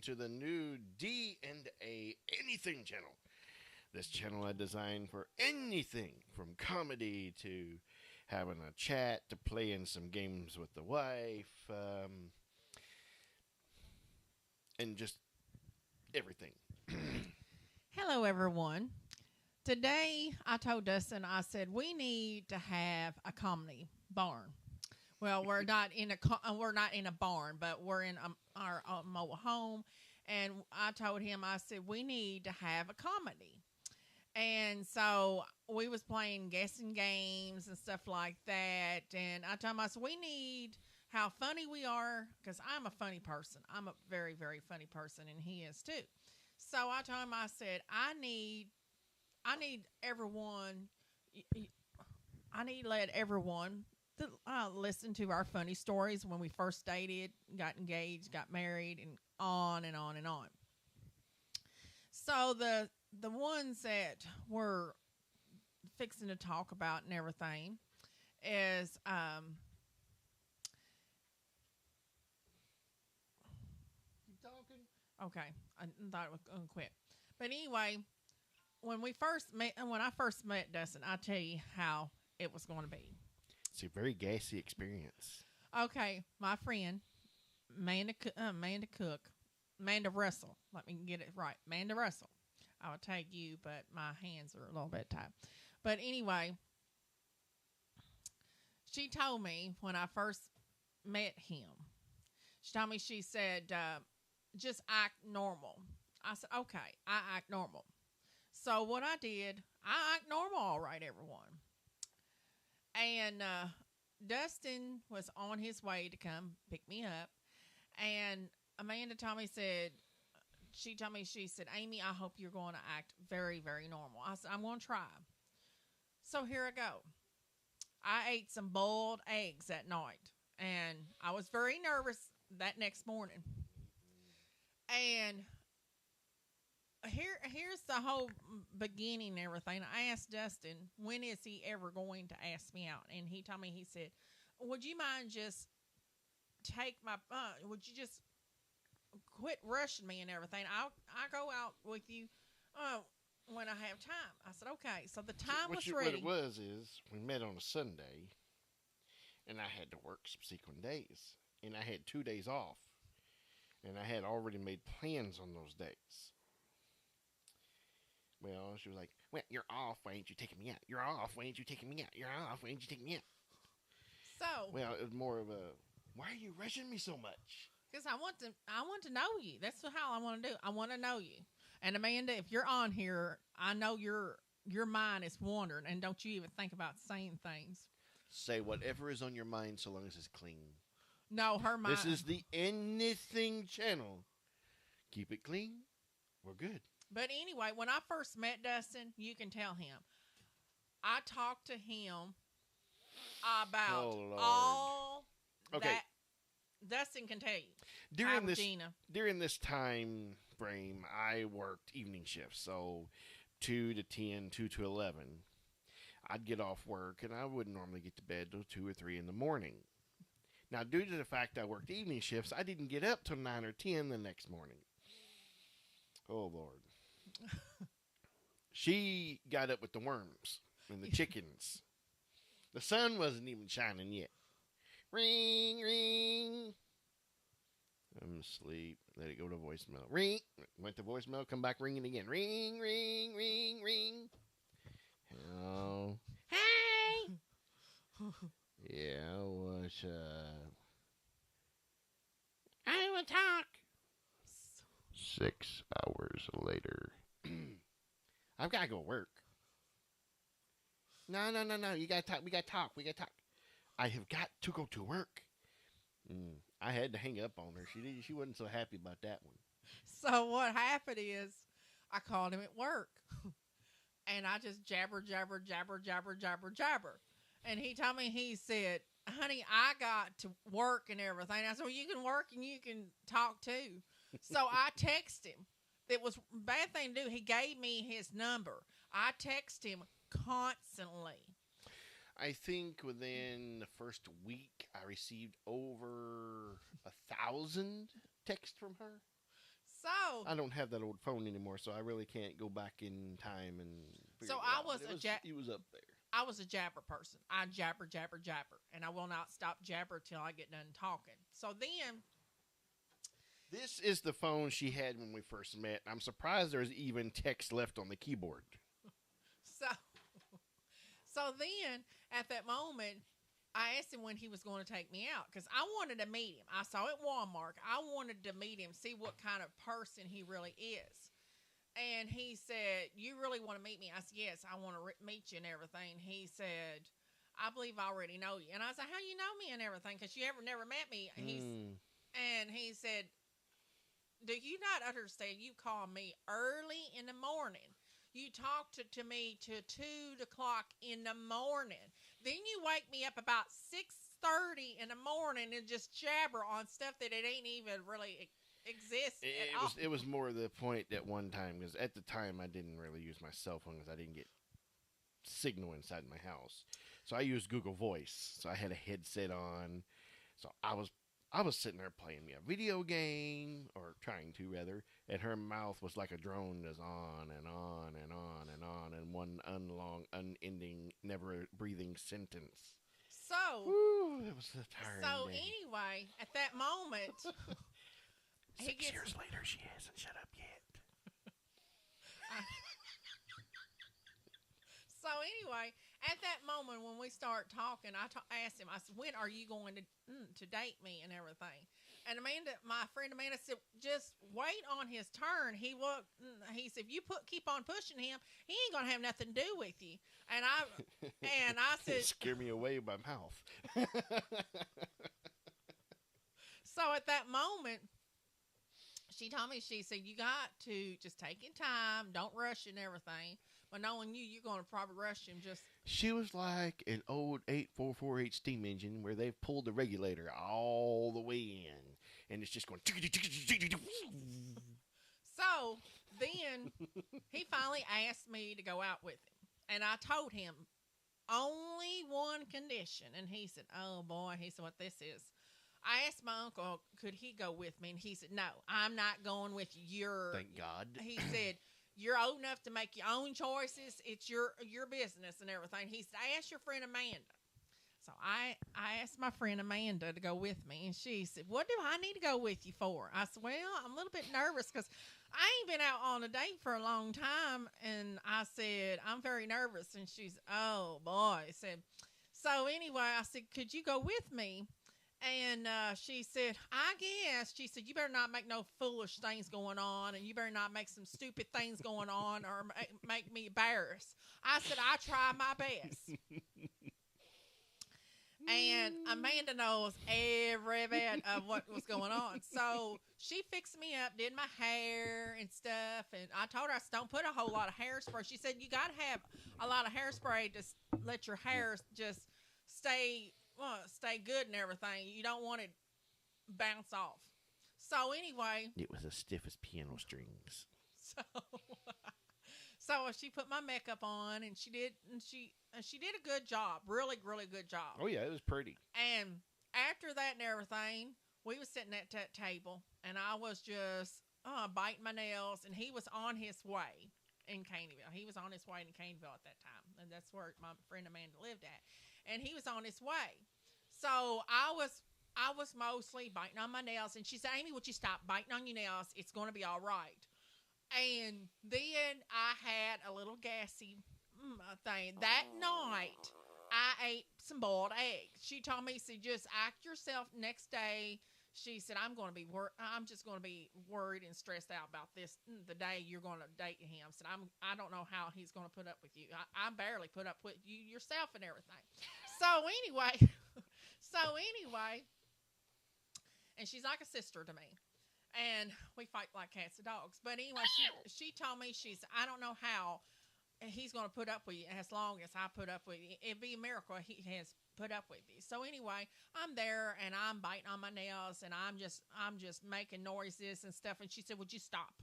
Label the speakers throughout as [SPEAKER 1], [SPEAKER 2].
[SPEAKER 1] to the new D&A Anything Channel. This channel I designed for anything from comedy to having a chat to playing some games with the wife, and just everything.
[SPEAKER 2] Hello, everyone. Today, I told Dustin, I said we need to have a comedy barn. Well, we're not in a barn, but we're in our mobile home. And I told him, I said we need to have a comedy. And so we was playing guessing games and stuff like that. And I told him, I said we need how funny we are, because I'm a funny person. I'm a very, very funny person, and he is too. So I told him, I said, I need everyone. I need to let everyone listen to our funny stories when we first dated, got engaged, got married, and on and on and on. So the ones that we're fixing to talk about and everything is
[SPEAKER 1] Keep talking.
[SPEAKER 2] okay. I thought it was going to quit, but anyway, when I first met Dustin, I'll tell you how it was going to be.
[SPEAKER 1] It's a very gassy experience.
[SPEAKER 2] Okay, my friend Amanda Cook, Amanda Russell. Let me get it right, Amanda Russell. I would take you, but my hands are a little bit tied. But anyway, she told me when I first met him. She told me, she said, just act normal. I said, okay, I act normal. So what I did, I act normal, all right, everyone. And Dustin was on his way to come pick me up, and Amanda told me, she said, Amy, I hope you're going to act very, very normal. I said, I'm going to try. So here I go. I ate some boiled eggs that night, and I was very nervous that next morning. And here's the whole beginning and everything. I asked Dustin, when is he ever going to ask me out? And he told me, he said, would you mind just would you just quit rushing me and everything? I'll go out with you when I have time. I said, okay. So the time was ready.
[SPEAKER 1] What it was is we met on a Sunday, and I had to work subsequent days, and I had 2 days off, and I had already made plans on those days. Well, she was like, well, you're off. Why ain't you taking me out? You're off. Why ain't you taking me out? You're off. Why ain't you taking me out?
[SPEAKER 2] So,
[SPEAKER 1] well, it was more of a, why are you rushing me so much?
[SPEAKER 2] Because I want to know you. That's how I want to do. I want to know you. And Amanda, if you're on here, I know your mind is wandering, and don't you even think about saying things.
[SPEAKER 1] Say whatever is on your mind, so long as it's clean.
[SPEAKER 2] No, her mind.
[SPEAKER 1] This is the Anything Channel. Keep it clean. We're good.
[SPEAKER 2] But anyway, when I first met Dustin, you can tell him, I talked to him about all that. Dustin can tell you.
[SPEAKER 1] During this time frame, I worked evening shifts, so 2 to 10, 2 to 11. I'd get off work, and I wouldn't normally get to bed till 2 or 3 in the morning. Now, due to the fact I worked evening shifts, I didn't get up till 9 or 10 the next morning. Oh, Lord. She got up with the worms and the chickens. The sun wasn't even shining yet. Ring, ring. I'm asleep. Let it go to voicemail. Ring. Went to voicemail. Come back ringing again. Ring, ring, ring, ring. Hello.
[SPEAKER 2] Hey.
[SPEAKER 1] Yeah, what's up?
[SPEAKER 2] I want to talk.
[SPEAKER 1] 6 hours later. I've got to go work. No. You got to talk. We got to talk. I have got to go to work. I had to hang up on her. She wasn't so happy about that one.
[SPEAKER 2] So what happened is I called him at work. And I just jabber. And he told me, he said, honey, I got to work and everything. I said, well, you can work and you can talk too. So I text him. It was a bad thing to do. He gave me his number. I text him constantly.
[SPEAKER 1] I think within the first week, I received over 1,000 texts from her.
[SPEAKER 2] So
[SPEAKER 1] I don't have that old phone anymore, so I really can't go back in time and figure
[SPEAKER 2] so
[SPEAKER 1] it
[SPEAKER 2] I
[SPEAKER 1] out.
[SPEAKER 2] was
[SPEAKER 1] He was up there.
[SPEAKER 2] I was a jabber person. I jabber, jabber, jabber, and I will not stop jabber till I get done talking. So then,
[SPEAKER 1] This is the phone she had when we first met. I'm surprised there's even text left on the keyboard.
[SPEAKER 2] so so then at that moment, I asked him when he was going to take me out because I wanted to meet him. I saw it at Walmart. I wanted to meet him, see what kind of person he really is. And he said, "You really want to meet me?" I said, "Yes, I want to meet you and everything." He said, "I believe I already know you." And I said, "How you know me and everything? Because you never met me." And he said, "Do you not understand? You call me early in the morning. You talk to me to 2 o'clock in the morning. Then you wake me up about 6:30 in the morning and just jabber on stuff that it ain't even really exist at all."
[SPEAKER 1] It was more the point at one time because at the time I didn't really use my cell phone because I didn't get signal inside my house, so I used Google Voice. So I had a headset on, so I was sitting there playing me a video game or trying to rather, and her mouth was like a drone that's on and on and on and on in one unending, never breathing sentence.
[SPEAKER 2] So,
[SPEAKER 1] Woo, that was a tiring day.
[SPEAKER 2] Anyway, at that moment,
[SPEAKER 1] 6 years later, she hasn't shut up yet.
[SPEAKER 2] So anyway, at that moment when we start talking, I asked him. I said, "When are you going to date me and everything?" And my friend Amanda said, "Just wait on his turn. He will." He said, "If you keep on pushing him, he ain't gonna have nothing to do with you." And I said,
[SPEAKER 1] "Scare me away with my mouth."
[SPEAKER 2] So at that moment, she told me, she said, "You got to just take your time, don't rush and everything. But knowing you, you're going to probably rush him."
[SPEAKER 1] She was like an old 8448 steam engine where they've pulled the regulator all the way in, and it's just going.
[SPEAKER 2] So then he finally asked me to go out with him, and I told him only one condition, and he said, "Oh boy," he said, "what this is." I asked my uncle, could he go with me, and he said, "No, I'm not going with you."
[SPEAKER 1] Thank God.
[SPEAKER 2] He said, "You're old enough to make your own choices. It's your business and everything." He said, "I asked your friend Amanda." So I asked my friend Amanda to go with me, and she said, "What do I need to go with you for?" I said, "Well, I'm a little bit nervous because I ain't been out on a date for a long time." And I said, "I'm very nervous." And she said, "Oh boy." So anyway, I said, "Could you go with me?" And she said, "I guess." She said, "You better not make no foolish things going on, and you better not make some stupid things going on or make me embarrassed." I said, "I try my best." And Amanda knows every bit of what was going on. So she fixed me up, did my hair and stuff. And I told her, I said, "Don't put a whole lot of hairspray." She said, "You got to have a lot of hairspray to let your hair just stay good and everything. You don't want it bounce off." So anyway,
[SPEAKER 1] it was as stiff as piano strings.
[SPEAKER 2] So she put my makeup on, and she did a good job, really, really good job.
[SPEAKER 1] Oh yeah, it was pretty.
[SPEAKER 2] And after that and everything, we was sitting at that table, and I was just biting my nails, and he was on his way in Caneyville. He was on his way in Caneyville at that time, and that's where my friend Amanda lived at. And he was on his way. So I was mostly biting on my nails, and she said, "Amy, would you stop biting on your nails? It's going to be all right." And then I had a little gassy thing. That night, I ate some boiled eggs. She told me, "Said just act yourself next day." She said, I'm just going to be worried and stressed out about this the day you're going to date him." Said, I don't know how he's going to put up with you. I barely put up with you yourself and everything. So anyway, and she's like a sister to me. And we fight like cats and dogs. But anyway, she told me, "I don't know how he's going to put up with you as long as I put up with you. It'd be a miracle he has put up with you." So anyway, I'm there, and I'm biting on my nails, and I'm just making noises and stuff. And she said, "Would you stop?"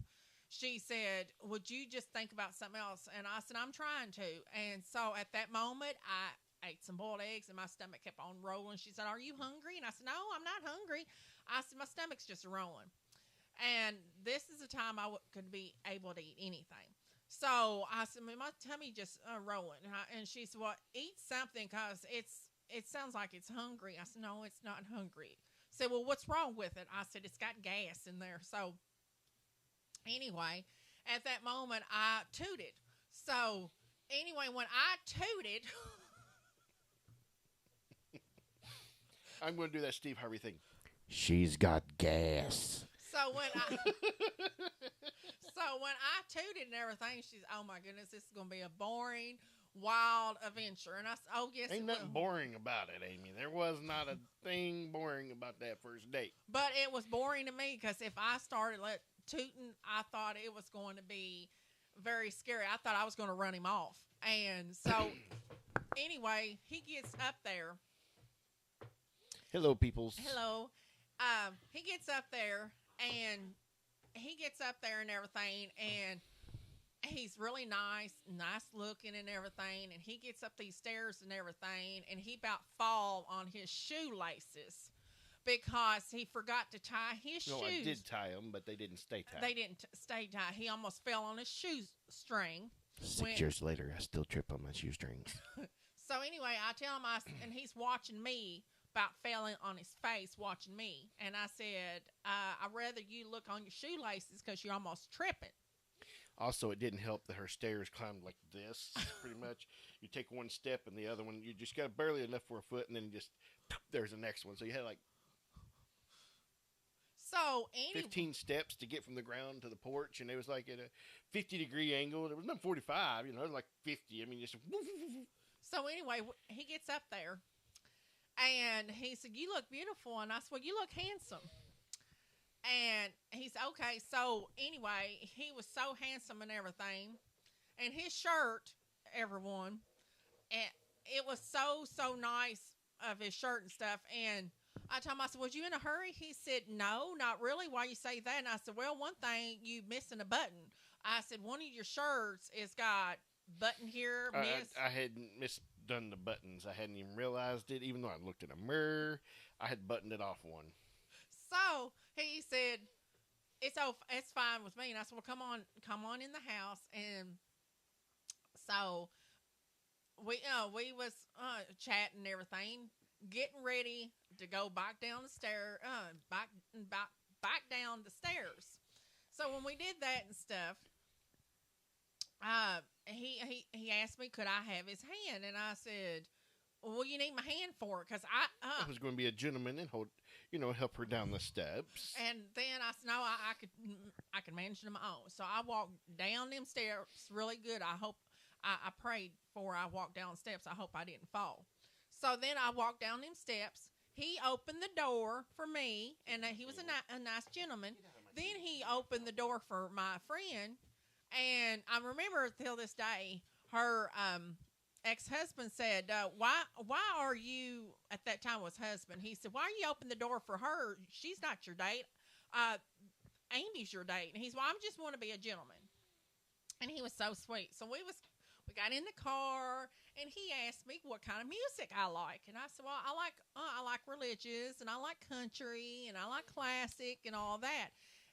[SPEAKER 2] She said, "Would you just think about something else?" And I said, "I'm trying to." And so at that moment, I ate some boiled eggs, and my stomach kept on rolling. She said, "Are you hungry?" And I said, "No, I'm not hungry." I said, "My stomach's just rolling." And this is a time could be able to eat anything. So I said, my tummy just rolling. And she said, well, eat something because it sounds like it's hungry. I said, no, it's not hungry. Said, well, what's wrong with it? I said, it's got gas in there. So anyway, at that moment, I tooted. So anyway, when I tooted,
[SPEAKER 1] I'm going to do that Steve Harvey thing. She's got gas.
[SPEAKER 2] So when I tooted and everything, she's, oh my goodness, this is gonna be a boring, wild adventure. And I said, oh yes,
[SPEAKER 1] ain't nothing boring about it, Amy. There was not a thing boring about that first date.
[SPEAKER 2] But it was boring to me because if I started tooting, I thought it was going to be very scary. I thought I was going to run him off. And so anyway, he gets up there.
[SPEAKER 1] Hello, peoples.
[SPEAKER 2] Hello. He gets up there and everything, and he's really nice looking and everything, and he gets up these stairs and everything, and he about fall on his shoelaces because he forgot to tie his shoes.
[SPEAKER 1] I did tie them, but they didn't stay tied.
[SPEAKER 2] They didn't stay tied. He almost fell on his shoestring.
[SPEAKER 1] 6 years later, I still trip on my shoestrings.
[SPEAKER 2] So anyway, I tell him, and he's watching me, about falling on his face watching me. And I said, I'd rather you look on your shoelaces because you're almost tripping.
[SPEAKER 1] Also, it didn't help that her stairs climbed like this, pretty much. You take one step and the other one, you just got barely enough for a foot, and then just, there's the next one. So you had like 15 steps to get from the ground to the porch, and it was like at a 50-degree angle. There was not 45, it was like 50. I mean, just.
[SPEAKER 2] So anyway, he gets up there. And he said, you look beautiful. And I said, well, you look handsome. And he said, okay. So anyway, he was so handsome and everything. And his shirt, everyone, and it was so nice of his shirt and stuff. And I told him, I said, was you in a hurry? He said, no, not really. Why you say that? And I said, well, one thing, you missing a button. I said, one of your shirts has got button here, miss.
[SPEAKER 1] I hadn't done the buttons. I hadn't even realized it, even though I looked in a mirror. I had buttoned it off one.
[SPEAKER 2] So he said, it's fine with me. And I said, well, come on in the house. And so we was chatting and everything, getting ready to go back down the stair, back down the stairs. So when we did that and stuff, he asked me, could I have his hand? And I said, well, you need my hand for it, because I
[SPEAKER 1] was going to be a gentleman and help her down the steps.
[SPEAKER 2] And then I said, no, I could manage it on my own. So I walked down them steps really good. I prayed before I walked down the steps. I hope I didn't fall. So then I walked down them steps. He opened the door for me, and he was a nice gentleman. Then he opened the door for my friend. And I remember till this day, her ex-husband said, why are you, at that time was husband, he said, why are you opening the door for her? She's not your date. Amy's your date. And he's, well, I just want to be a gentleman. And he was so sweet. So we got in the car, and he asked me what kind of music I like. And I said, well, I like religious, and I like country, and I like classic, and all that.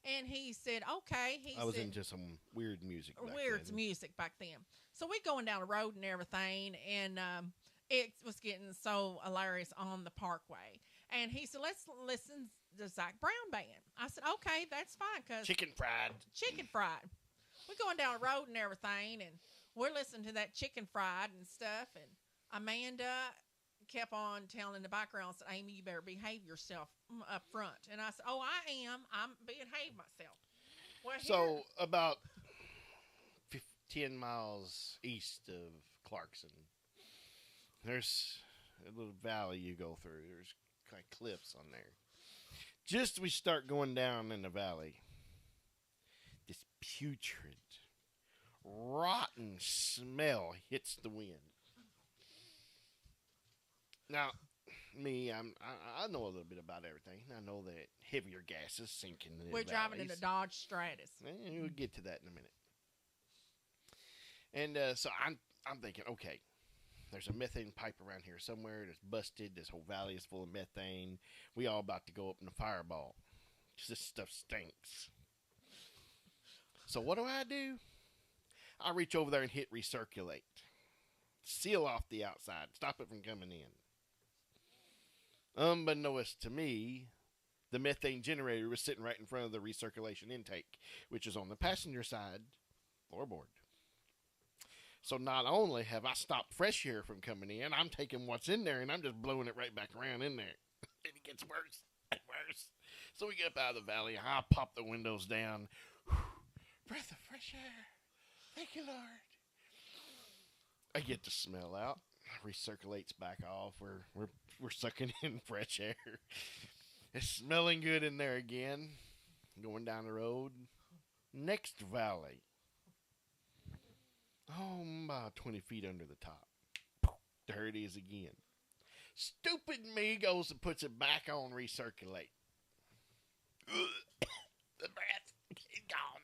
[SPEAKER 2] And he said, okay.
[SPEAKER 1] I was into some weird music
[SPEAKER 2] back then. So we going down the road and everything, and it was getting so hilarious on the parkway. And he said, let's listen to Zach Brown Band. I said, okay, that's fine. Cause
[SPEAKER 1] Chicken fried.
[SPEAKER 2] We're going down the road and everything, and we're listening to that chicken fried and stuff. And Amanda kept on telling in the background, said, Amy, you better behave yourself up front. And I said, oh, I am. I'm behave myself. Well,
[SPEAKER 1] so about 10 miles east of Clarkson, there's a little valley you go through. There's kind of cliffs on there. Just as we start going down in the valley, this putrid, rotten smell hits the wind. Now, me, I know a little bit about everything. I know that heavier gases sink in the valleys.
[SPEAKER 2] We're driving in a Dodge Stratus.
[SPEAKER 1] And we'll get to that in a minute. And so I'm thinking, okay, there's a methane pipe around here somewhere that's busted. This whole valley is full of methane. We all about to go up in a fireball. This stuff stinks. So what do? I reach over there and hit recirculate. Seal off the outside. Stop it from coming in. Unbeknownst to me, the methane generator was sitting right in front of the recirculation intake, which is on the passenger side floorboard. So not only have I stopped fresh air from coming in, I'm taking what's in there and I'm just blowing it right back around in there. And it gets worse and worse. So we get up out of the valley. I pop the windows down. Breath of fresh air. Thank you, Lord. I get the smell out. Recirculates back off. We're sucking in fresh air. It's smelling good in there again. Going down the road. Next valley. Oh, about 20 feet under the top. There it is again. Stupid me goes and puts it back on recirculate. The breath is gone.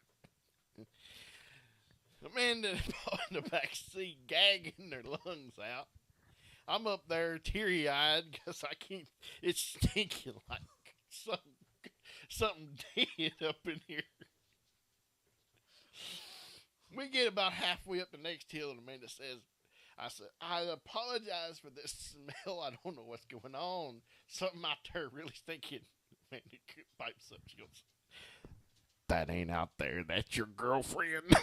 [SPEAKER 1] Amanda in the back seat gagging their lungs out. I'm up there teary-eyed because I can't. It's stinking like something dead up in here. We get about halfway up the next hill, and Amanda says, I said, I apologize for this smell. I don't know what's going on. Something out there really stinking. Amanda pipes up. She goes, that ain't out there. That's your girlfriend.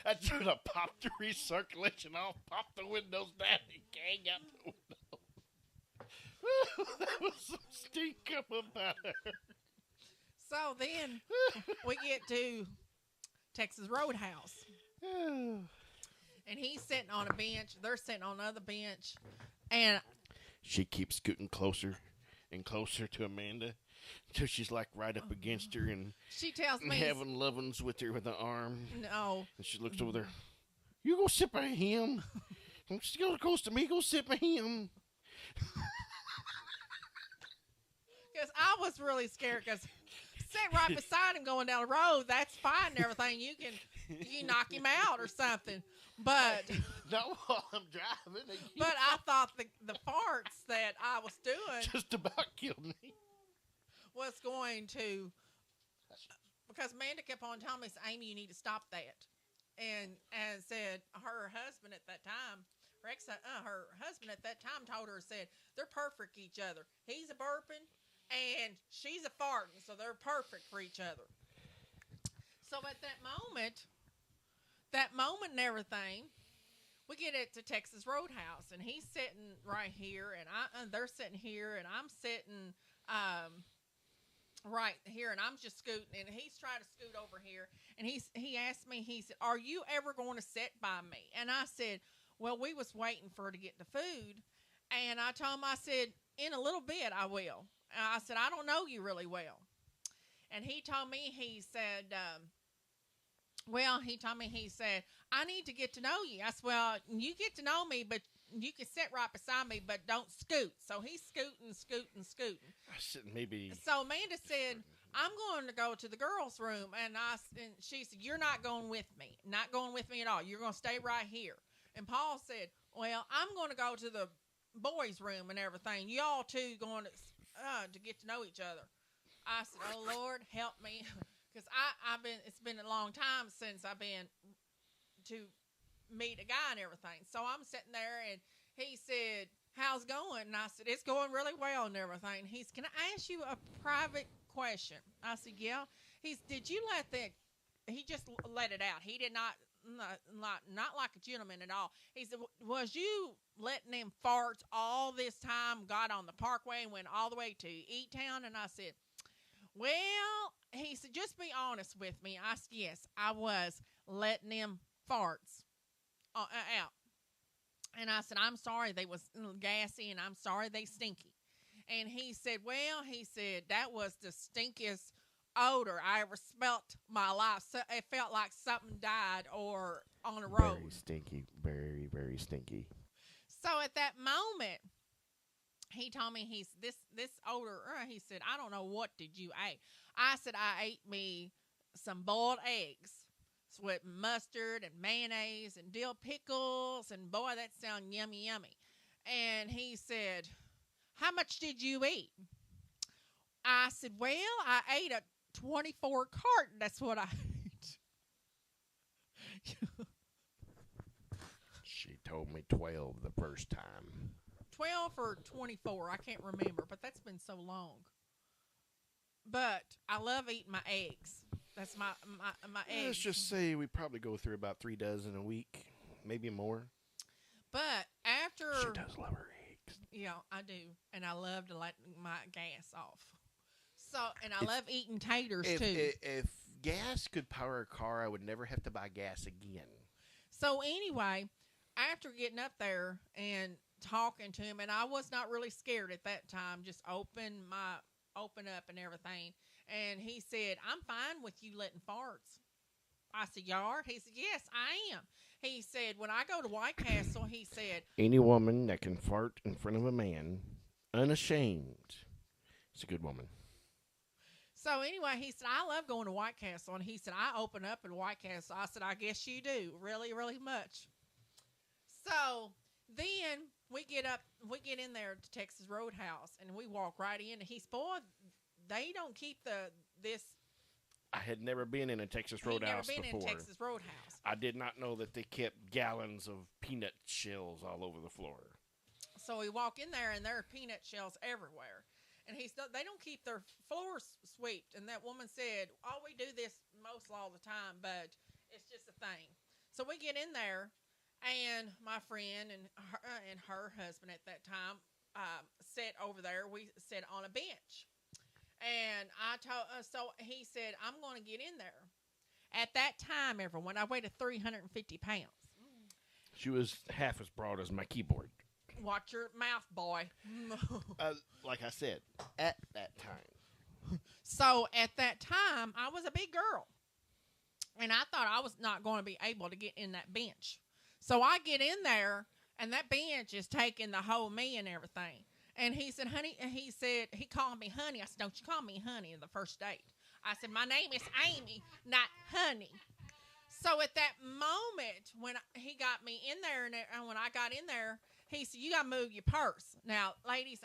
[SPEAKER 1] That's when I popped the recirculation off, popped the windows down, and gang out the window. That was some stink coming about her.
[SPEAKER 2] So then we get to Texas Roadhouse. And he's sitting on a bench. They're sitting on another bench. And
[SPEAKER 1] she keeps scooting closer and closer to Amanda until she's like right up against her and
[SPEAKER 2] she tells me
[SPEAKER 1] having lovins with her with an arm.
[SPEAKER 2] No.
[SPEAKER 1] And she looks over there. You go sit by him. She goes close to me. Go sit by him.
[SPEAKER 2] Because I was really scared because sit right beside him going down the road. That's fine and everything. You can knock him out or something. But
[SPEAKER 1] not while I'm driving.
[SPEAKER 2] But I thought the farts that I was doing
[SPEAKER 1] just about killed me.
[SPEAKER 2] Was going to, because Amanda kept on telling me, Amy, you need to stop that. And said her husband at that time, her husband at that time told her, said, they're perfect for each other. He's a burping and she's a farting, so they're perfect for each other. So at that moment and everything, we get it to Texas Roadhouse, and he's sitting right here, and they're sitting here, and I'm sitting right here, and I'm just scooting, and he's trying to scoot over here, and he asked me, he said, are you ever going to sit by me? And I said, well, we was waiting for her to get the food, and I told him, I said, in a little bit I will. And I said, I don't know you really well. And he told me, he said, I need to get to know you. I said, well, you get to know me, but you can sit right beside me, but don't scoot. So he's scooting.
[SPEAKER 1] I said, maybe.
[SPEAKER 2] So Amanda said, I'm going to go to the girls' room. And she said, you're not going with me. Not going with me at all. You're going to stay right here. And Paul said, well, I'm going to go to the boys' room and everything. Y'all two going to get to know each other. I said, oh, Lord, help me. Because it's been a long time since I've been to meet a guy and everything. So I'm sitting there, and he said, how's it going? And I said, it's going really well and everything. He said, can I ask you a private question? I said, yeah. He said, did you he just let it out. He did not like a gentleman at all. He said, was you letting them farts all this time, got on the parkway and went all the way to E-Town? And I said, well, he said, just be honest with me. I said, yes, I was letting them farts out. And I said, I'm sorry they was gassy, and I'm sorry they stinky. And he said, well, that was the stinkiest odor I ever smelt my life. So it felt like something died or on a road.
[SPEAKER 1] Very stinky. Very, very stinky.
[SPEAKER 2] So at that moment, he told me, this odor, he said, I don't know, what did you eat? I said, I ate me some boiled eggs with mustard and mayonnaise and dill pickles, and boy, that sounded yummy. And he said, how much did you eat? I said, well, I ate a 24 carton. That's what I ate.
[SPEAKER 1] She told me 12 the first time.
[SPEAKER 2] 12 or 24, I can't remember, but that's been so long. But I love eating my eggs. That's my eggs.
[SPEAKER 1] Let's just say we probably go through about 3 dozen a week, maybe more.
[SPEAKER 2] But after...
[SPEAKER 1] She does love her eggs.
[SPEAKER 2] Yeah, I do. And I love to let my gas off. So, and I love eating taters, too.
[SPEAKER 1] If gas could power a car, I would never have to buy gas again.
[SPEAKER 2] So, anyway, after getting up there and talking to him, and I was not really scared at that time, just open up and everything. And he said, I'm fine with you letting farts. I said, you are? He said, yes, I am. He said, when I go to White Castle, he said,
[SPEAKER 1] any woman that can fart in front of a man, unashamed, is a good woman.
[SPEAKER 2] So anyway, he said, I love going to White Castle. And he said, I open up at White Castle. I said, I guess you do. Really, really much. So then we get in there to Texas Roadhouse, and we walk right in. And he's, boy, they don't keep this.
[SPEAKER 1] I had never been in a Texas Roadhouse before.
[SPEAKER 2] In Texas Roadhouse.
[SPEAKER 1] I did not know that they kept gallons of peanut shells all over the floor.
[SPEAKER 2] So we walk in there, and there are peanut shells everywhere. And they don't keep their floors swept. And that woman said, oh, we do this most all the time, but it's just a thing. So we get in there, and my friend and her husband at that time sat over there. We sat on a bench. And so he said, I'm going to get in there. At that time, everyone, I weighed 350 pounds.
[SPEAKER 1] She was half as broad as my keyboard.
[SPEAKER 2] Watch your mouth, boy.
[SPEAKER 1] Like I said, at that time.
[SPEAKER 2] So at that time, I was a big girl. And I thought I was not going to be able to get in that bench. So I get in there, and that bench is taking the whole me and everything. And he said, honey, he called me honey. I said, don't you call me honey the first date. I said, my name is Amy, not honey. So at that moment, when he got me in there, and when I got in there, he said, you got to move your purse. Now, ladies,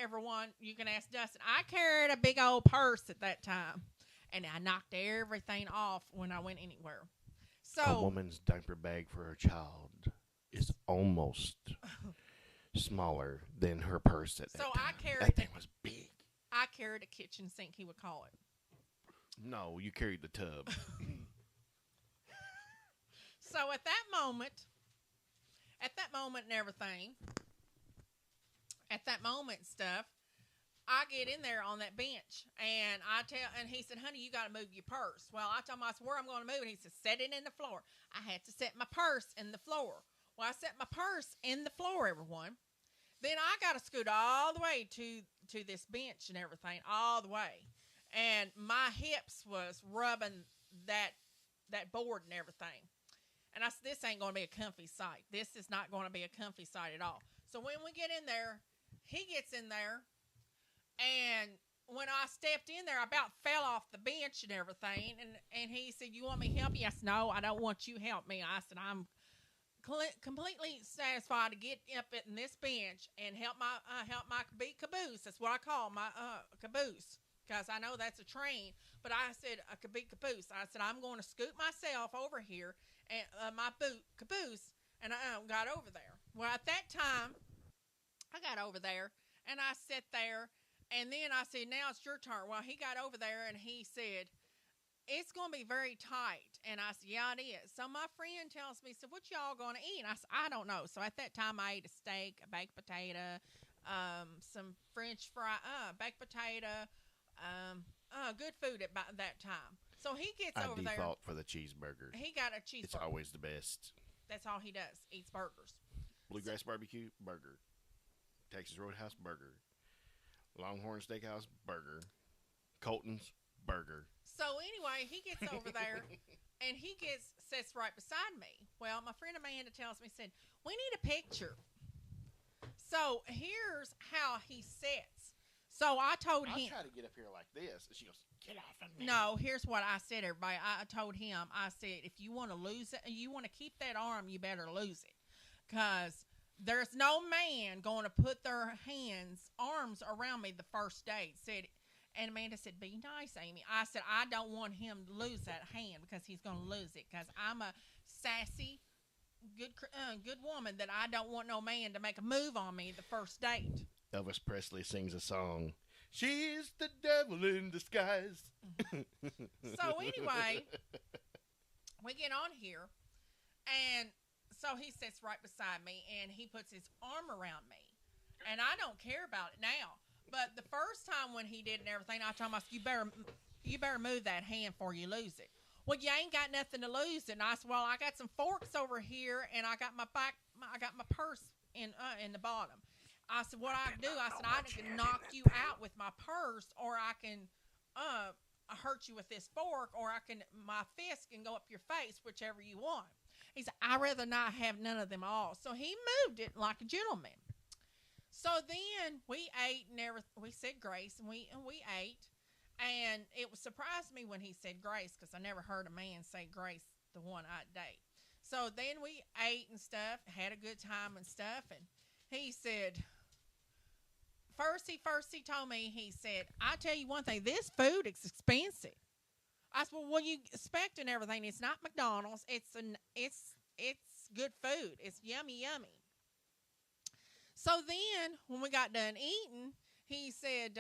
[SPEAKER 2] everyone, you can ask Dustin. I carried a big old purse at that time, and I knocked everything off when I went anywhere. So
[SPEAKER 1] a woman's diaper bag for her child is almost smaller than her purse at that time.
[SPEAKER 2] I carried
[SPEAKER 1] that thing was big.
[SPEAKER 2] I carried a kitchen sink, he would call it.
[SPEAKER 1] No, you carried the tub.
[SPEAKER 2] So at that moment and everything, at that moment stuff, I get in there on that bench, and he said, honey, you got to move your purse. Well, I told him, I said, where I'm going to move it. He said, set it in the floor. I had to set my purse in the floor. Well, I set my purse in the floor, everyone. Then I got to scoot all the way to this bench and everything, all the way. And my hips was rubbing that board and everything. And I said, this ain't going to be a comfy sight. This is not going to be a comfy sight at all. So when we get in there, he gets in there. And when I stepped in there, I about fell off the bench and everything. And he said, you want me to help you? I said, no, I don't want you to help me. I said, I'm completely satisfied to get up in this bench and help my big caboose. That's what I call my caboose, because I know that's a train. But I said a big caboose. I said, I'm going to scoot myself over here and my caboose, and I got over there. Well, at that time, I got over there, and I sat there, and then I said, now it's your turn. Well, he got over there, and he said, it's going to be very tight. And I said, yeah, it is. So my friend tells me, so what y'all going to eat? And I said, I don't know. So at that time, I ate a steak, a baked potato, some French fry, baked potato, good food at that time. So he gets over there. I
[SPEAKER 1] default for the cheeseburger.
[SPEAKER 2] He got a cheeseburger.
[SPEAKER 1] It's always the best.
[SPEAKER 2] That's all he does. Eats burgers.
[SPEAKER 1] Bluegrass Barbecue, burger. Texas Roadhouse, burger. Longhorn Steakhouse, burger. Colton's, burger.
[SPEAKER 2] So anyway, he gets over there, and he sits right beside me. Well, my friend Amanda tells me, said, we need a picture. So here's how he sits. So I told him.
[SPEAKER 1] I try to get up here like this. And she goes, get off of me.
[SPEAKER 2] No, here's what I said, everybody. I told him, I said, if you want to lose it, you want to keep that arm, you better lose it. Because there's no man going to put their arms around me the first day. Said, And Amanda said, "Be nice, Amy." I said, "I don't want him to lose that hand because he's going to lose it because I'm a sassy, good woman that I don't want no man to make a move on me the first date."
[SPEAKER 1] Elvis Presley sings a song. She's the devil in disguise.
[SPEAKER 2] So anyway, we get on here, and so he sits right beside me, and he puts his arm around me, and I don't care about it now. But the first time when he did and everything, I told him, "You better move that hand before you lose it." "Well, you ain't got nothing to lose." And I said, "Well, I got some forks over here, and I got my purse in the bottom." I said, "What I can do?" I said, "I can knock you out with my purse, or I can hurt you with this fork, or my fist can go up your face, whichever you want." He said, "I'd rather not have none of them all." So he moved it like a gentleman. So then we ate and everything. We said grace, and we ate. And it surprised me when he said grace because I never heard a man say grace the one I'd date. So then we ate and stuff, had a good time and stuff. And he said, first he told me, he said, "I tell you one thing, this food is expensive." I said, "Well, what you expect and everything? It's not McDonald's. It's good food. It's yummy, yummy." So then when we got done eating, he said,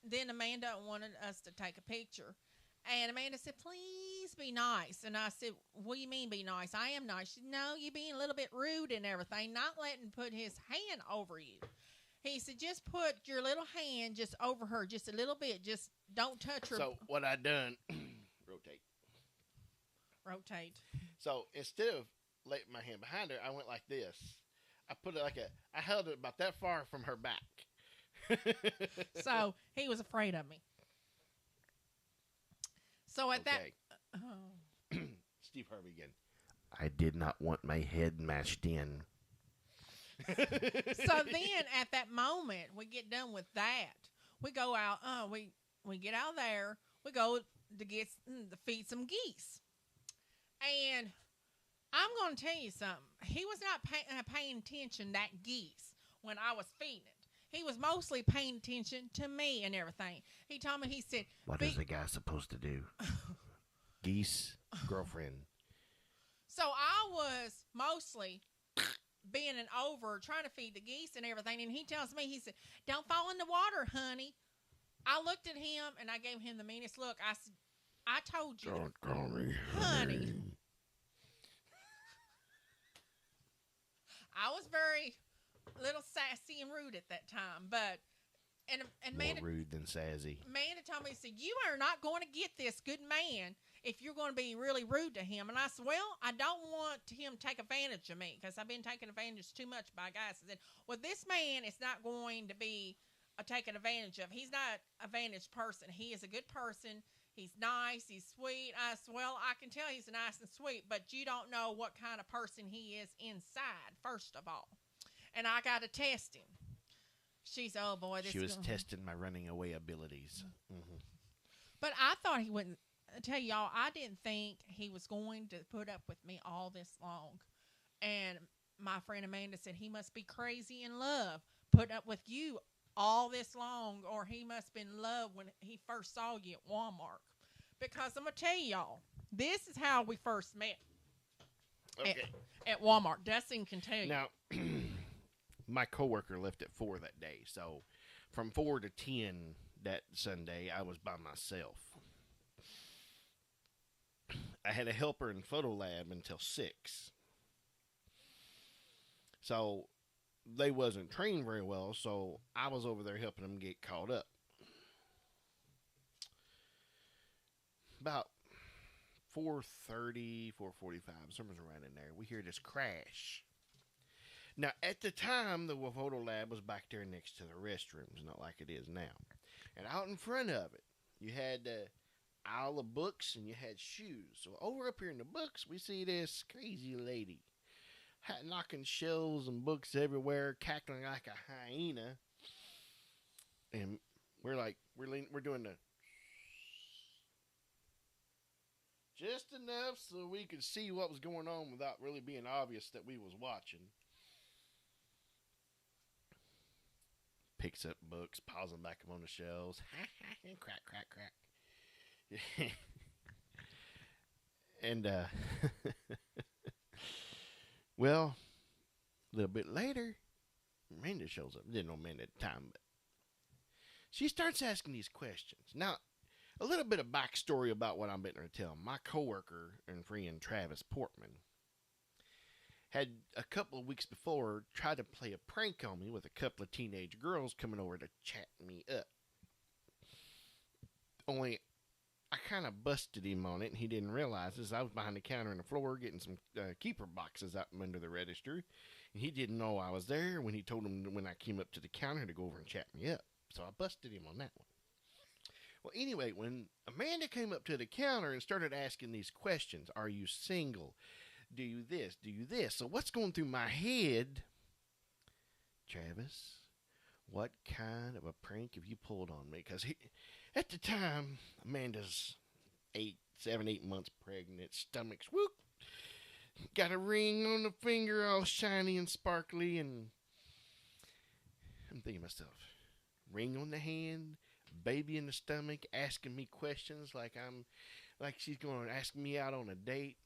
[SPEAKER 2] then Amanda wanted us to take a picture. And Amanda said, "Please be nice." And I said, "What do you mean be nice? I am nice." She said, "No, you're being a little bit rude and everything, not letting put his hand over you." He said, "Just put your little hand just over her, just a little bit. Just don't touch her."
[SPEAKER 1] So what I done, rotate. So instead of letting my hand behind her, I went like this. I put it I held it about that far from her back.
[SPEAKER 2] So he was afraid of me. So at that,
[SPEAKER 1] Steve Harvey again. "I did not want my head mashed in."
[SPEAKER 2] So then at that moment, we get done with that. We go out. We get out there. We go to feed some geese. And I'm going to tell you something. He was not paying attention that geese when I was feeding it. He was mostly paying attention to me and everything. He told me, he said,
[SPEAKER 1] "What is a guy supposed to do?" Geese, girlfriend.
[SPEAKER 2] So I was mostly bending over, trying to feed the geese and everything. And he tells me, he said, "Don't fall in the water, honey." I looked at him, and I gave him the meanest look. I said, "I told you."
[SPEAKER 1] "Don't call me
[SPEAKER 2] honey. I was very little sassy and rude at that time, but and
[SPEAKER 1] More rude than sassy.
[SPEAKER 2] Amanda told me, he said, "You are not going to get this good man if you're going to be really rude to him." And I said, "Well, I don't want him to take advantage of me because I've been taken advantage too much by guys." I said, "Well, this man is not going to be taken advantage of. He's not a advantage person. He is a good person. He's nice. He's sweet." I said, "Well, I can tell he's nice and sweet, but you don't know what kind of person he is inside, first of all. And I got to test him." She's, "Oh, boy."
[SPEAKER 1] She was testing my running away abilities. Mm-hmm.
[SPEAKER 2] But I thought he wouldn't. I tell y'all, I didn't think he was going to put up with me all this long. And my friend Amanda said, "He must be crazy in love, put up with you all this long, or he must be in love when he first saw you at Walmart." Because I'm going to tell y'all, this is how we first met.
[SPEAKER 1] Okay.
[SPEAKER 2] At Walmart. Dustin can tell you.
[SPEAKER 1] Now, my coworker left at 4 that day, so from 4 to 10 that Sunday, I was by myself. I had a helper in photo lab until 6. So they wasn't trained very well, so I was over there helping them get caught up. About 4:30, 4:45, somewhere around in there, we hear this crash. Now, at the time, the photo lab was back there next to the restrooms, not like it is now. And out in front of it, you had the aisle of books and you had shoes. So over up here in the books, we see this crazy lady knocking shelves and books everywhere, cackling like a hyena. And we're doing the just enough so we could see what was going on without really being obvious that we was watching. picks up books, piles them back up on the shelves. Crack, crack, crack. And, well, a little bit later, Miranda shows up. Didn't know Miranda at the time, but she starts asking these questions. Now, a little bit of backstory about what I'm going to tell. My coworker and friend Travis Portman had a couple of weeks before tried to play a prank on me with a couple of teenage girls coming over to chat me up. Only I kind of busted him on it, and he didn't realize this. I was behind the counter on the floor getting some keeper boxes out from under the register, and he didn't know I was there when he told him when I came up to the counter to go over and chat me up. So I busted him on that one. Well, anyway, when Amanda came up to the counter and started asking these questions, are you single? Do you this? Do you this? So what's going through my head? Travis, what kind of a prank have you pulled on me? Because at the time, Amanda's 7, 8 months pregnant, stomach's whoop, got a ring on the finger all shiny and sparkly, and I'm thinking to myself, ring on the hand, baby in the stomach, asking me questions like she's going to ask me out on a date.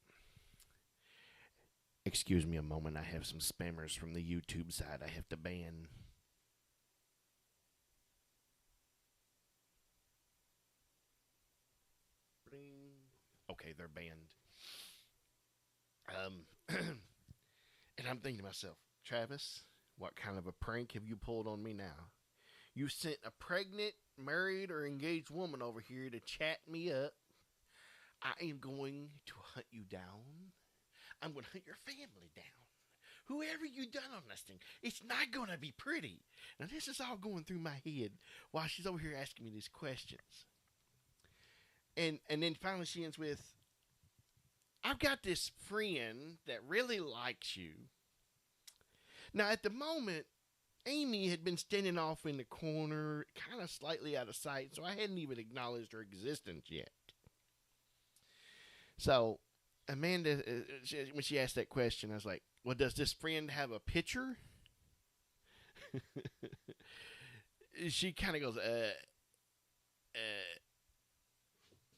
[SPEAKER 1] Excuse me a moment, I have some spammers from the YouTube side I have to ban. Okay, they're banned. And I'm thinking to myself, Travis, what kind of a prank have you pulled on me now? You sent a pregnant, married, or engaged woman over here to chat me up. I am going to hunt you down. I'm going to hunt your family down. Whoever you done on this thing, it's not going to be pretty. Now, this is all going through my head while she's over here asking me these questions. And then finally she ends with, I've got this friend that really likes you. Now, at the moment, Amy had been standing off in the corner, kind of slightly out of sight, so I hadn't even acknowledged her existence yet. So, Amanda, when she asked that question, I was like, well, does this friend have a picture? She kind of goes,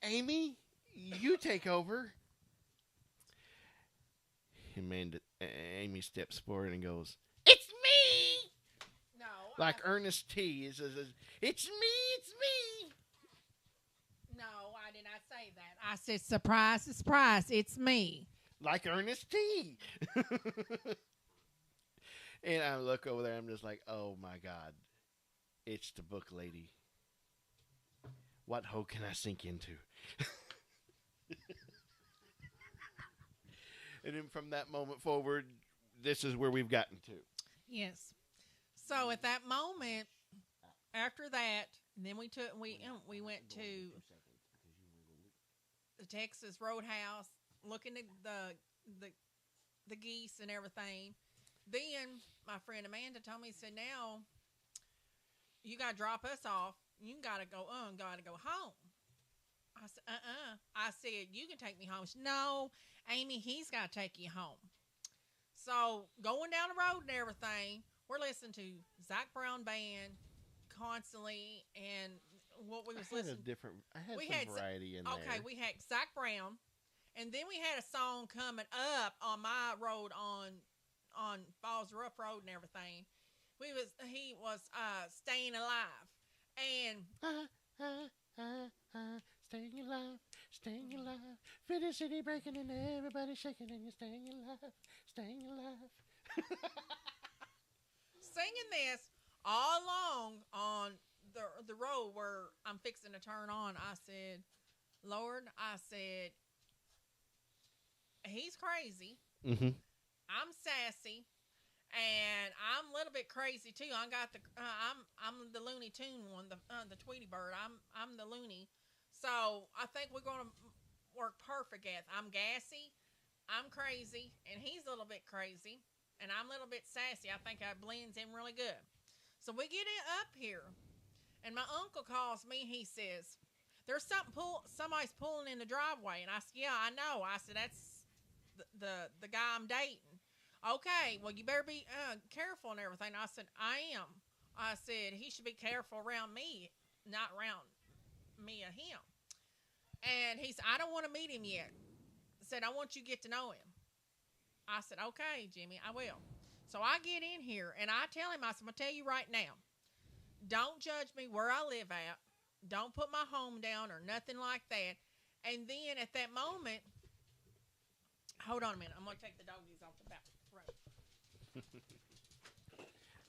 [SPEAKER 1] Amy, you take over. Amy steps forward and goes, it's me!
[SPEAKER 2] No.
[SPEAKER 1] Like Ernest T. It's me, it's me!
[SPEAKER 2] No, I did not say that. I said, surprise, surprise, it's me.
[SPEAKER 1] Like Ernest T. And I look over there, I'm just like, oh my God. It's the book lady. What hole can I sink into? And then from that moment forward, this is where we've gotten to.
[SPEAKER 2] Yes. So at that moment, after that, then we went to the Texas Roadhouse, looking at the geese and everything. Then my friend Amanda told me, said, now you got to drop us off. You got to go home. I said, I said, you can take me home. She said, no, Amy, he's got to take you home. So going down the road and everything, we're listening to Zach Brown Band constantly, and what we was listening.
[SPEAKER 1] I had some variety in there.
[SPEAKER 2] Okay, we had Zach Brown, and then we had a song coming up on my road on Falls Rough Road and everything. He was Staying Alive, and
[SPEAKER 1] staying alive, feel the city breaking and everybody shaking and you're staying alive.
[SPEAKER 2] Singing this all along on the road where I'm fixing to turn on. I said, Lord, I said, he's crazy.
[SPEAKER 1] Mm-hmm.
[SPEAKER 2] I'm sassy, and I'm a little bit crazy too. I got I'm the Looney Tune one, the Tweety Bird. I'm the Looney. So I think we're gonna work perfect at. I'm gassy, I'm crazy, and he's a little bit crazy, and I'm a little bit sassy. I think I blends in really good. So we get it up here, and my uncle calls me. He says, "There's somebody's pulling in the driveway," and I said, "Yeah, I know." I said, "That's the guy I'm dating." Okay, well, you better be careful and everything. I said, I am. I said, he should be careful around me, not around me or him. And he said, I don't want to meet him yet. I said, I want you to get to know him. I said, okay, Jimmy, I will. So I get in here and I tell him, I said, I'm going to tell you right now, don't judge me where I live at. Don't put my home down or nothing like that. And then at that moment, hold on a minute. I'm going to take the doggies off the back road.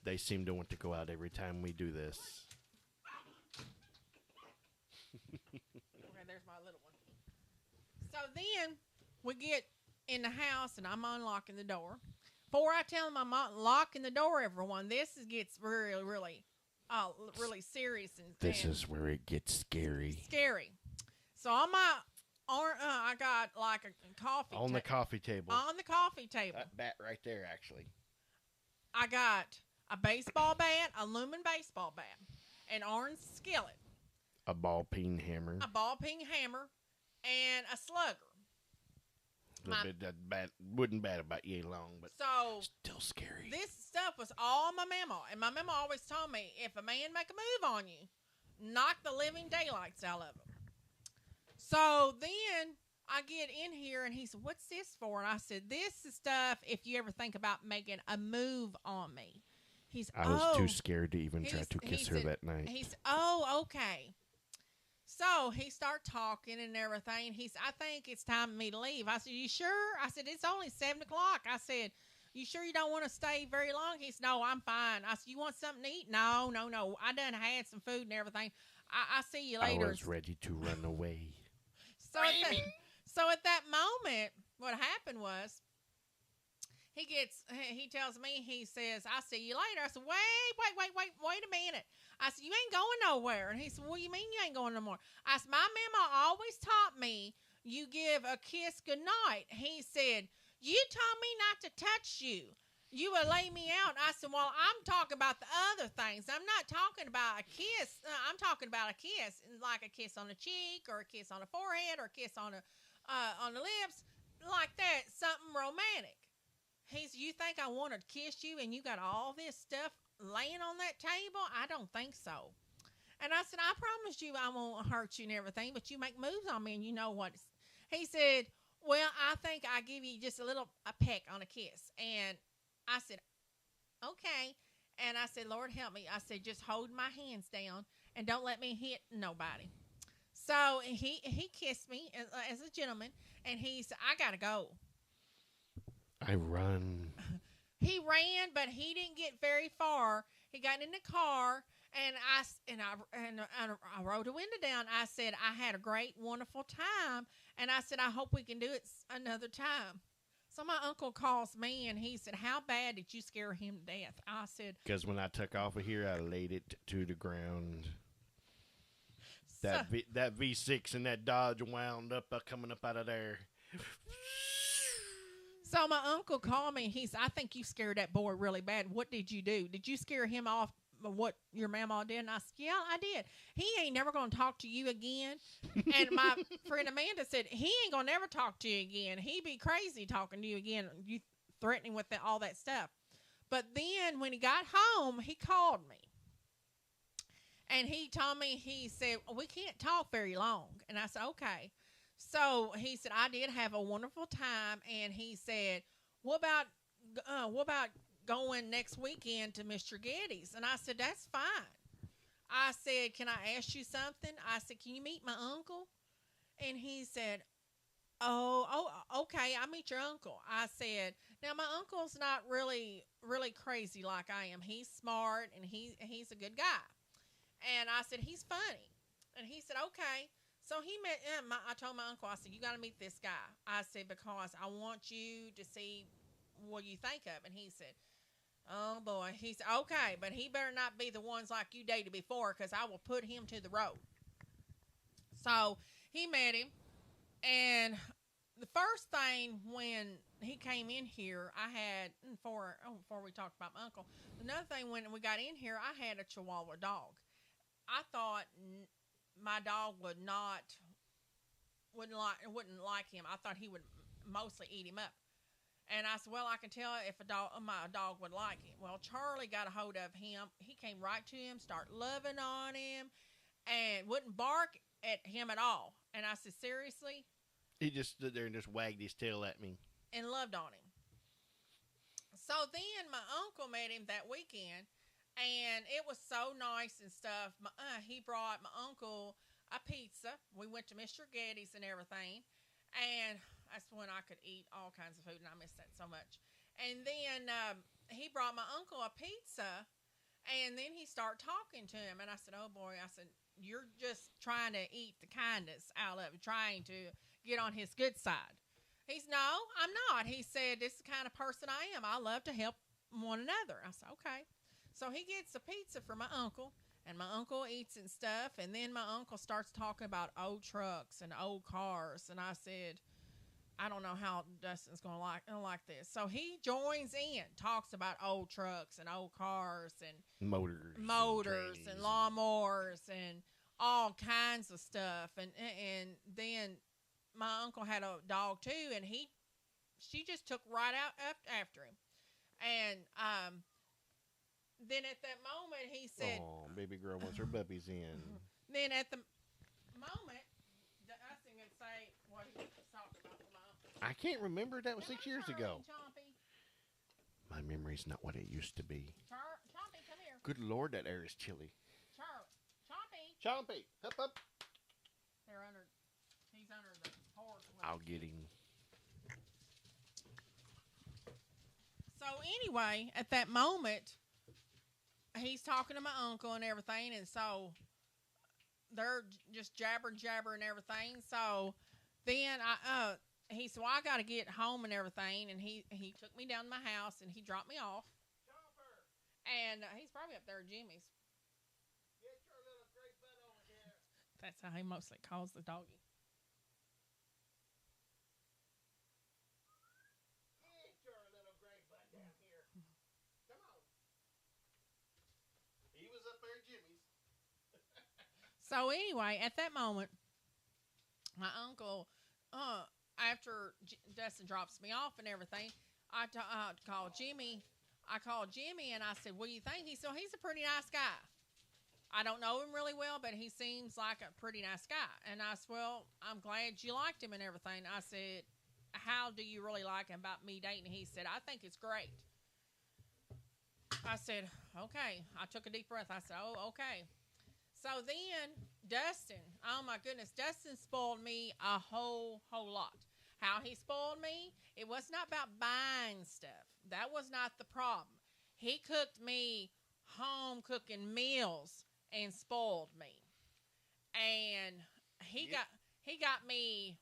[SPEAKER 1] They seem to want to go out every time we do this.
[SPEAKER 2] Okay, there's my little one. So then we get in the house and I'm unlocking the door. Before I tell them I'm locking the door, everyone, gets really, really, really serious. And
[SPEAKER 1] this is where it gets scary.
[SPEAKER 2] Scary. So on my, I got like a coffee
[SPEAKER 1] on the coffee table.
[SPEAKER 2] On the coffee table.
[SPEAKER 1] That bat right there, actually.
[SPEAKER 2] I got a baseball bat, a aluminum baseball bat, an orange skillet,
[SPEAKER 1] a ball peen hammer,
[SPEAKER 2] and a slugger.
[SPEAKER 1] That wooden bat about yay long, but
[SPEAKER 2] so
[SPEAKER 1] still scary.
[SPEAKER 2] This stuff was all my mama, and my mama always told me, if a man make a move on you, knock the living daylights out of him. So then I get in here, and he said, what's this for? And I said, this is stuff if you ever think about making a move on me.
[SPEAKER 1] I was too scared to even try to kiss her that night.
[SPEAKER 2] He said, oh, okay. So he started talking and everything. He said, I think it's time for me to leave. I said, you sure? I said, it's only 7 o'clock. I said, you sure you don't want to stay very long? He said, no, I'm fine. I said, you want something to eat? No. I done had some food and everything. I see you later.
[SPEAKER 1] I was ready to run away.
[SPEAKER 2] So at that moment, what happened was, he tells me, he says, I'll see you later. I said, wait a minute. I said, you ain't going nowhere. And he said, what do you mean you ain't going no more? I said, my mama always taught me you give a kiss goodnight. He said, you taught me not to touch you. You would lay me out. I said, well, I'm talking about the other things. I'm not talking about a kiss. I'm talking about a kiss, like a kiss on the cheek or a kiss on the forehead or a kiss on the lips, like that, something romantic. He said, you think I want to kiss you and you got all this stuff laying on that table? I don't think so. And I said, I promise you I won't hurt you and everything, but you make moves on me and you know what. He said, well, I think I give you just a peck on a kiss. And I said, okay. And I said, Lord, help me. I said, just hold my hands down and don't let me hit nobody. So he kissed me as a gentleman, and he said, I got to go.
[SPEAKER 1] I run.
[SPEAKER 2] He ran, but he didn't get very far. He got in the car, and I rolled the window down. I said, I had a great, wonderful time, and I said, I hope we can do it another time. So my uncle calls me, and he said, how bad did you scare him to death? I said,
[SPEAKER 1] because when I took off of here, I laid it to the ground. That V6 and that Dodge wound up coming up out of there.
[SPEAKER 2] So my uncle called me. He said, I think you scared that boy really bad. What did you do? Did you scare him off what your mama did? And I said, yeah, I did. He ain't never going to talk to you again. And my friend Amanda said, he ain't going to never talk to you again. He be crazy talking to you again, you threatening with all that stuff. But then when he got home, he called me. And he told me, he said, we can't talk very long. And I said, okay. So he said, I did have a wonderful time. And he said, what about going next weekend to Mr. Getty's? And I said, that's fine. I said, can I ask you something? I said, can you meet my uncle? And he said, oh, okay, I'll meet your uncle. I said, now my uncle's not really, really crazy like I am. He's smart and he's a good guy. And I said, he's funny. And he said, okay. So he met him. I told my uncle, I said, you got to meet this guy. I said, because I want you to see what you think of. And he said, oh, boy. He said, okay, but he better not be the ones like you dated before, because I will put him to the road. So he met him. And the first thing when he came in here, I had, before we talked about my uncle, another thing when we got in here, I had a Chihuahua dog. I thought my dog wouldn't like him. I thought he would mostly eat him up. And I said, well, I can tell if my dog would like it. Well, Charlie got a hold of him. He came right to him, started loving on him, and wouldn't bark at him at all. And I said, seriously?
[SPEAKER 1] He just stood there and just wagged his tail at me.
[SPEAKER 2] And loved on him. So then my uncle met him that weekend, and it was so nice and stuff. He brought my uncle a pizza. We went to Mr. Getty's and everything, and that's when I could eat all kinds of food, and I miss that so much. And then he brought my uncle a pizza, and then he started talking to him, and I said, oh, boy, I said, you're just trying to eat the kindness out of it, trying to get on his good side. He said, no, I'm not. He said, this is the kind of person I am. I love to help one another. I said, okay. So he gets a pizza for my uncle, and my uncle eats and stuff, and then my uncle starts talking about old trucks and old cars, and I said, I don't know how Dustin's going to like this. So he joins in, talks about old trucks and old cars and motors and lawnmowers and all kinds of stuff. And then my uncle had a dog too, and she just took right out after him. And then at that moment he said,
[SPEAKER 1] "Oh, baby girl wants her puppies in."
[SPEAKER 2] Then at the moment, Dustin can say what he was talking about.
[SPEAKER 1] I can't remember. That was 6 years ago.
[SPEAKER 2] Chompy.
[SPEAKER 1] My memory's not what it used to be.
[SPEAKER 2] Chompy, come here.
[SPEAKER 1] Good Lord, that air is chilly.
[SPEAKER 2] Chompy.
[SPEAKER 1] Chompy, up.
[SPEAKER 2] He's under the porch.
[SPEAKER 1] I'll get him.
[SPEAKER 2] So anyway, at that moment, he's talking to my uncle and everything, and so they're just jabbering and everything. So then he said, well, I got to get home and everything, and he took me down to my house, and he dropped me off. And he's probably up there at Jimmy's.
[SPEAKER 1] Get your little great butt over here.
[SPEAKER 2] That's how he mostly calls the doggy.
[SPEAKER 1] Get your little great butt down here. Come on. He was up there at Jimmy's.
[SPEAKER 2] So anyway, at that moment, my uncle... after Dustin drops me off and everything, I called Jimmy. I called Jimmy and I said, what do you think? He said, he's a pretty nice guy. I don't know him really well, but he seems like a pretty nice guy. And I said, well, I'm glad you liked him and everything. I said, how do you really like him about me dating? He said, I think it's great. I said, okay. I took a deep breath. I said, oh, okay. So then Dustin, oh my goodness, Dustin spoiled me a whole lot. How he spoiled me, it was not about buying stuff. That was not the problem. He cooked me home cooking meals and spoiled me. And he got me,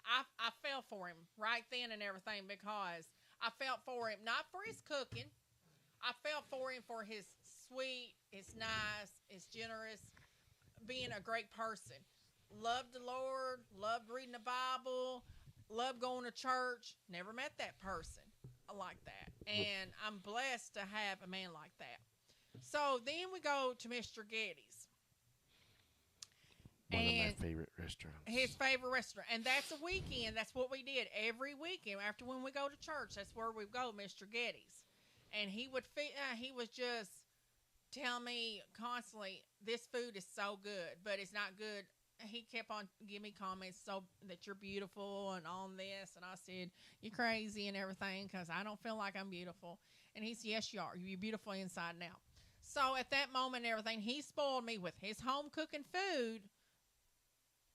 [SPEAKER 2] I fell for him right then and everything, because I felt for him, not for his cooking. I felt for him for his sweet, his nice, his generous, being a great person. Loved the Lord, loved reading the Bible, loved going to church. Never met that person like that. And I'm blessed to have a man like that. So then we go to Mr. Getty's.
[SPEAKER 1] One of my favorite restaurants.
[SPEAKER 2] His favorite restaurant. And that's a weekend. That's what we did every weekend. After when we go to church, that's where we go, Mr. Getty's. And he would just tell me constantly, this food is so good, but it's not good. He kept on giving me comments so that you're beautiful and on this. And I said, you're crazy and everything, because I don't feel like I'm beautiful. And he said, yes, you are. You're beautiful inside and out. So at that moment and everything, he spoiled me with his home cooking food.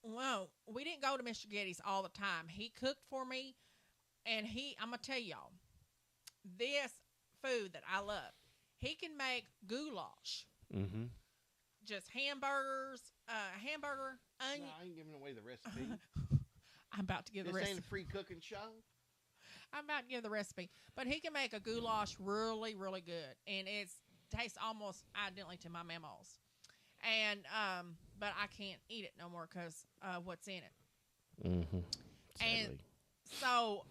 [SPEAKER 2] Well, we didn't go to Mr. Getty's all the time. He cooked for me, and I'm going to tell y'all, this food that I love, he can make goulash.
[SPEAKER 1] Mm-hmm.
[SPEAKER 2] Just hamburger, onion.
[SPEAKER 1] No, I ain't giving away the recipe.
[SPEAKER 2] I'm about to give the recipe.
[SPEAKER 1] This ain't a free cooking show.
[SPEAKER 2] I'm about to give the recipe. But he can make a goulash really, really good. And it tastes almost identically to my mama's. And, but I can't eat it no more because what's in it.
[SPEAKER 1] Mm-hmm.
[SPEAKER 2] And so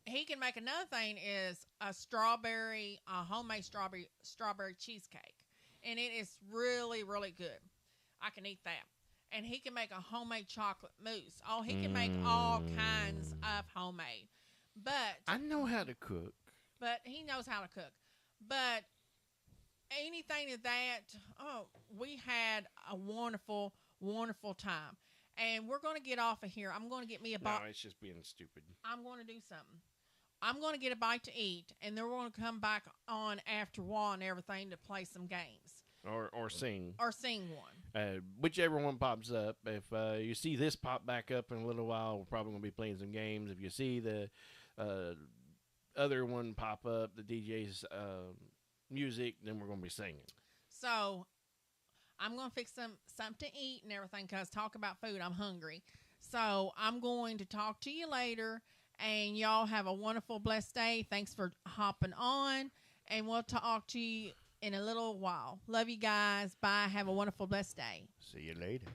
[SPEAKER 2] he can make another thing is a homemade strawberry cheesecake. And it is really, really good. I can eat that. And he can make a homemade chocolate mousse. Oh, he can make all kinds of homemade. But
[SPEAKER 1] I know how to cook.
[SPEAKER 2] But he knows how to cook. But anything of that, we had a wonderful, wonderful time. And we're going to get off of here. I'm going to get me a bite.
[SPEAKER 1] No, it's just being stupid.
[SPEAKER 2] I'm going to do something. I'm going to get a bite to eat, and then we're going to come back on after a while and everything to play some games.
[SPEAKER 1] Or sing.
[SPEAKER 2] Or sing one.
[SPEAKER 1] Whichever one pops up. If you see this pop back up in a little while, we're probably going to be playing some games. If you see the other one pop up, the DJ's music, then we're going to be singing.
[SPEAKER 2] So I'm going to fix something to eat and everything because talk about food, I'm hungry. So I'm going to talk to you later, and y'all have a wonderful, blessed day. Thanks for hopping on, and we'll talk to you in a little while. Love you guys. Bye. Have a wonderful, blessed day.
[SPEAKER 1] See you later.